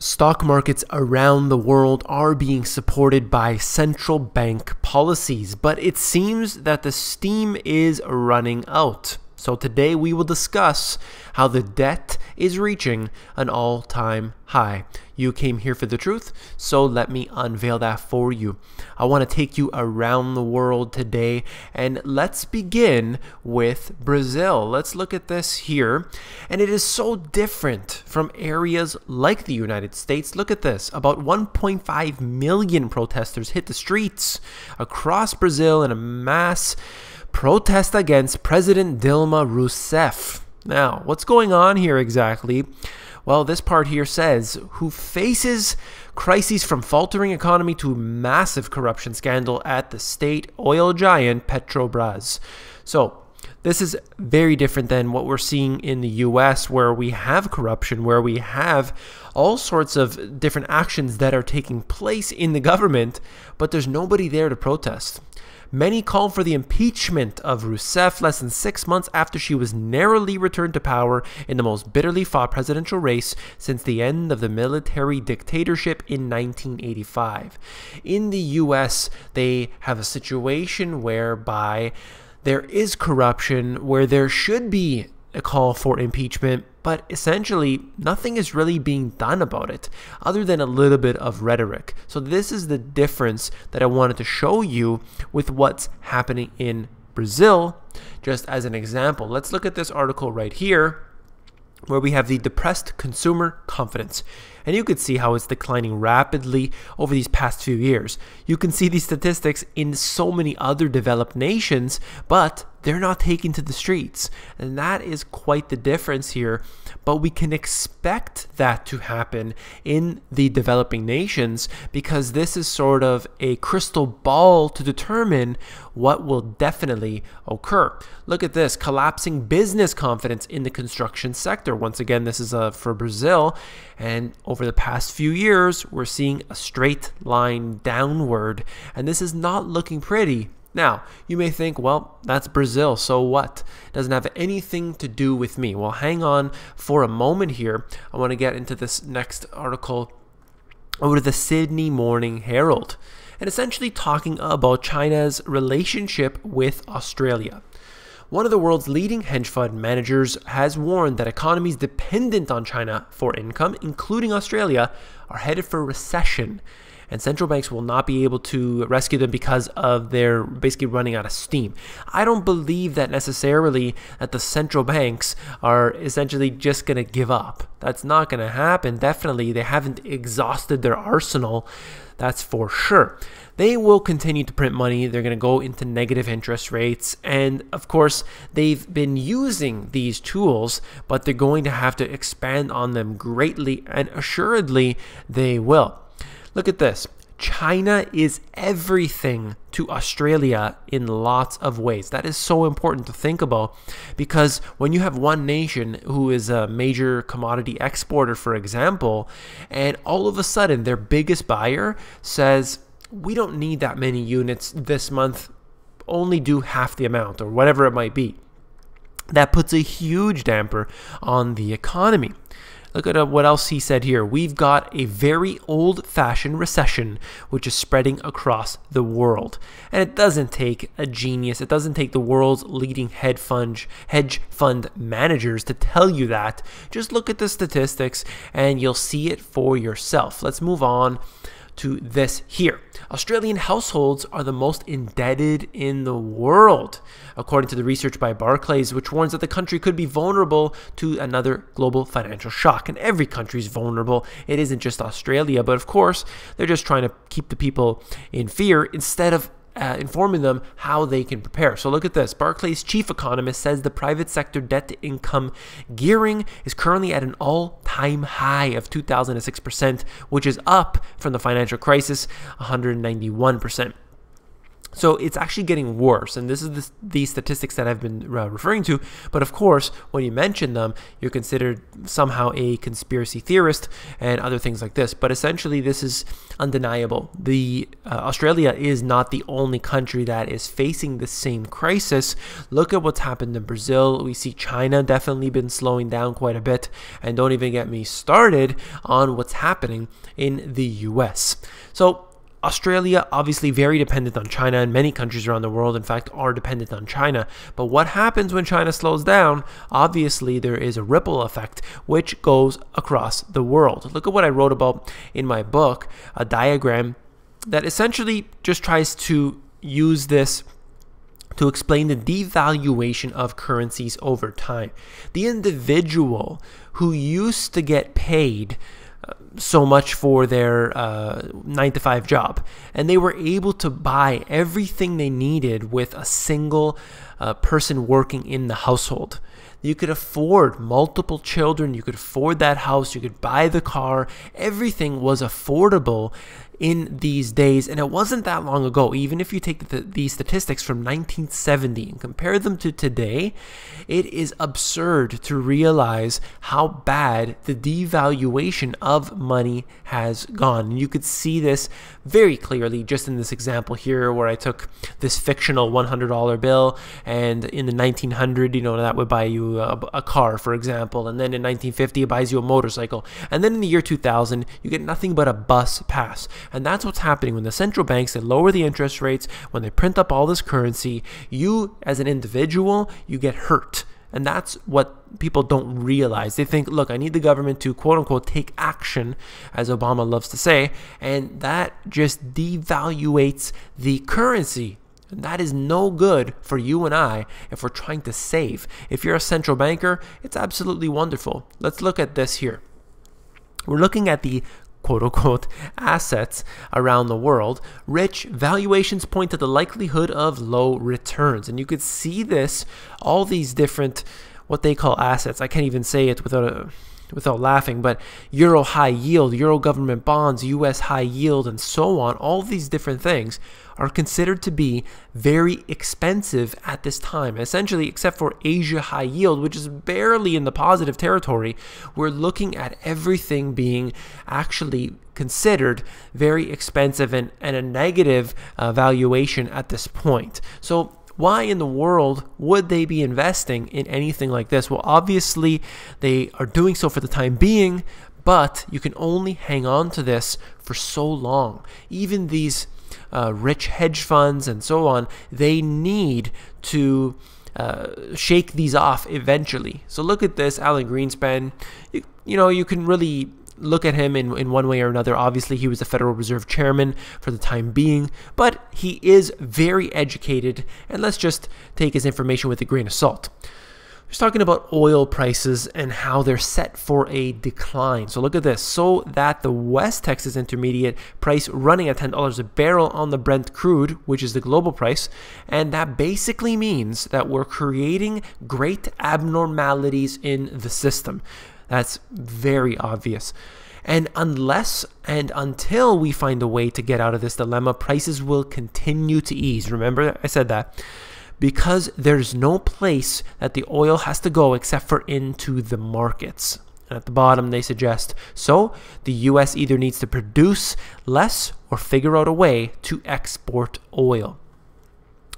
Stock markets around the world are being supported by central bank policies, but it seems that the steam is running out. So today we will discuss how the debt is reaching an all-time high. You came here for the truth, so let me unveil that for you. I want to take you around the world today, and let's begin with Brazil. Let's look at this here, and it is so different from areas like the United States. Look at this. About 1.5 million protesters hit the streets across Brazil in a mass protest against President Dilma Rousseff. Now, what's going on here exactly? Well, this part here says, who faces crises from faltering economy to massive corruption scandal at the state oil giant Petrobras. So, this is very different than what we're seeing in the US, where we have corruption, where we have all sorts of different actions that are taking place in the government, but there's nobody there to protest. Many called for the impeachment of Rousseff less than 6 months after she was narrowly returned to power in the most bitterly fought presidential race since the end of the military dictatorship in 1985. In the US, they have a situation whereby there is corruption, where there should be a call for impeachment, but essentially nothing is really being done about it other than a little bit of rhetoric. So this is the difference that I wanted to show you with what's happening in Brazil. Just as an example, let's look at this article right here, where we have the depressed consumer confidence. And you could see how it's declining rapidly over these past few years. You can see these statistics in so many other developed nations, but they're not taken to the streets. And that is quite the difference here. But we can expect that to happen in the developing nations, because this is sort of a crystal ball to determine what will definitely occur. Look at this, collapsing business confidence in the construction sector. Once again, this is for Brazil. And over the past few years, we're seeing a straight line downward. And this is not looking pretty. Now, you may think, well, that's Brazil, so what? It doesn't have anything to do with me. Well, hang on for a moment here. I want to get into this next article over to the Sydney Morning Herald, and essentially talking about China's relationship with Australia. One of the world's leading hedge fund managers has warned that economies dependent on China for income, including Australia, are headed for recession. And central banks will not be able to rescue them because of their basically running out of steam. I don't believe that necessarily that the central banks are essentially just going to give up. That's not going to happen. Definitely, they haven't exhausted their arsenal. That's for sure. They will continue to print money. They're going to go into negative interest rates. And of course, they've been using these tools, but they're going to have to expand on them greatly, and assuredly they will. Look at this. China is everything to Australia in lots of ways. That is so important to think about, because when you have one nation who is a major commodity exporter, for example, and all of a sudden their biggest buyer says, we don't need that many units this month, only do half the amount, or whatever it might be. That puts a huge damper on the economy. Look at what else he said here. We've got a very old-fashioned recession, which is spreading across the world. And it doesn't take a genius. It doesn't take the world's leading hedge fund managers to tell you that. Just look at the statistics and you'll see it for yourself. Let's move on to this here. Australian households are the most indebted in the world, according to the research by Barclays, which warns that the country could be vulnerable to another global financial shock. And every country is vulnerable. It isn't just Australia, but of course, they're just trying to keep the people in fear instead of informing them how they can prepare. So look at this. Barclays chief economist says the private sector debt-to-income gearing is currently at an all-time high of 2,006%, which is up from the financial crisis, 191%. So it's actually getting worse, and this is these statistics that I've been referring to. But of course, when you mention them, you're considered somehow a conspiracy theorist and other things like this. But essentially, this is undeniable. Australia is not the only country that is facing the same crisis. Look at what's happened in Brazil. We see China definitely been slowing down quite a bit, and don't even get me started on what's happening in the US. So Australia, obviously very dependent on China, and many countries around the world, in fact, are dependent on China. But what happens when China slows down? Obviously, there is a ripple effect which goes across the world. Look at what I wrote about in my book, a diagram that essentially just tries to use this to explain the devaluation of currencies over time. The individual who used to get paid so much for their 9-to-5 job, and they were able to buy everything they needed with a single person working in the household. You could afford multiple children, you could afford that house, you could buy the car. Everything was affordable in these days, and it wasn't that long ago. Even if you take these statistics from 1970 and compare them to today, it is absurd to realize how bad the devaluation of money has gone. And you could see this very clearly just in this example here, where I took this fictional $100 bill, and in the 1900, that would buy you a car, for example, and then in 1950 it buys you a motorcycle, and then in the year 2000 you get nothing but a bus pass. And that's what's happening when the central banks, they lower the interest rates, when they print up all this currency. You as an individual, you get hurt. And that's what people don't realize. They think, look, I need the government to, quote unquote, take action, as Obama loves to say, and that just devaluates the currency. And that is no good for you and I if we're trying to save. If you're a central banker, it's absolutely wonderful. Let's look at this here. We're looking at the quote-unquote assets around the world. Rich valuations point to the likelihood of low returns. And you could see this, all these different, what they call assets. I can't even say it without laughing, but Euro high yield, Euro government bonds, US high yield, and so on. All these different things are considered to be very expensive at this time. Essentially, except for Asia high yield, which is barely in the positive territory, we're looking at everything being actually considered very expensive and a negative valuation at this point. So why in the world would they be investing in anything like this? Well, obviously they are doing so for the time being, but you can only hang on to this for so long. Even these rich hedge funds and so on, they need to shake these off eventually. So look at this, Alan Greenspan. You can really look at him in one way or another. Obviously, he was the Federal Reserve chairman for the time being, but he is very educated, and let's just take his information with a grain of salt. He's talking about oil prices and how they're set for a decline. So look at this. So that the West Texas Intermediate price running at $10 a barrel on the Brent crude, which is the global price, and that basically means that we're creating great abnormalities in the system. That's very obvious. And unless and until we find a way to get out of this dilemma, prices will continue to ease. Remember, I said that. Because there's no place that the oil has to go except for into the markets. And at the bottom, they suggest, so the US either needs to produce less or figure out a way to export oil.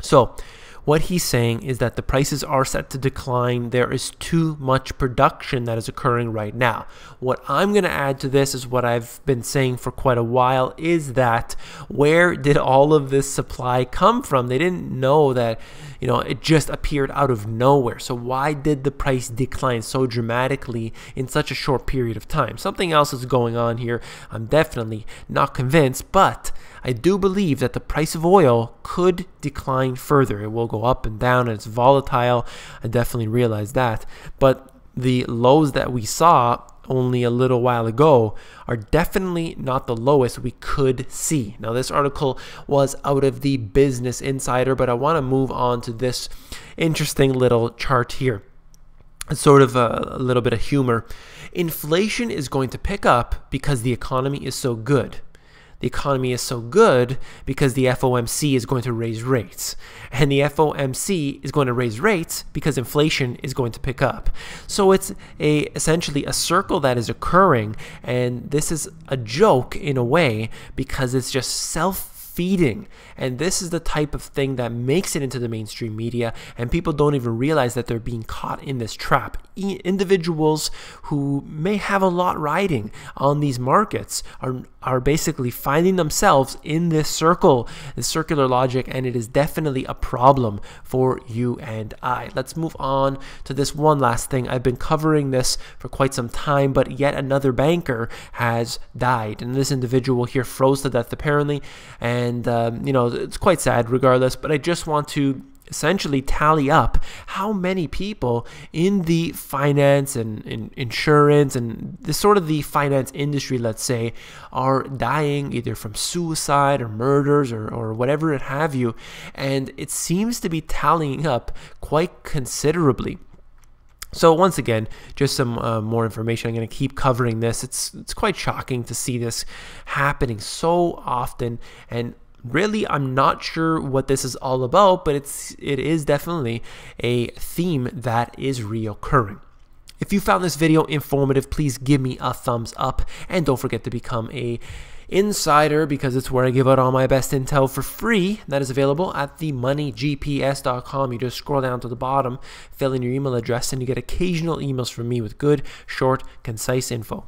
So what he's saying is that the prices are set to decline. There is too much production that is occurring right now. What I'm going to add to this is what I've been saying for quite a while, is that where did all of this supply come from? They didn't know that, it just appeared out of nowhere. So why did the price decline so dramatically in such a short period of time? Something else is going on here. I'm definitely not convinced, but I do believe that the price of oil could decline further. It will go up and down, and it's volatile. I definitely realize that. But the lows that we saw only a little while ago are definitely not the lowest we could see. Now, this article was out of the Business Insider, but I want to move on to this interesting little chart here. It's sort of a little bit of humor. Inflation is going to pick up because the economy is so good. the economy is so good because the FOMC is going to raise rates. And the FOMC is going to raise rates because inflation is going to pick up. So it's essentially a circle that is occurring, and this is a joke in a way because it's just self-feeding. And this is the type of thing that makes it into the mainstream media, and people don't even realize that they're being caught in this trap. Individuals who may have a lot riding on these markets are basically finding themselves in this circle, this circular logic, and it is definitely a problem for you and I. Let's move on to this one last thing. I've been covering this for quite some time, but yet another banker has died, and this individual here froze to death apparently, and it's quite sad regardless, but I just want to essentially tally up how many people in the finance and in insurance and the sort of the finance industry, let's say, are dying either from suicide or murders or whatever it have you, and it seems to be tallying up quite considerably. So once again, just some more information. I'm going to keep covering this. It's quite shocking to see this happening so often, and really, I'm not sure what this is all about, but it is definitely a theme that is reoccurring. If you found this video informative, please give me a thumbs up, and don't forget to become a insider, because it's where I give out all my best intel for free. That is available at themoneygps.com. You just scroll down to the bottom, fill in your email address, and you get occasional emails from me with good, short, concise info.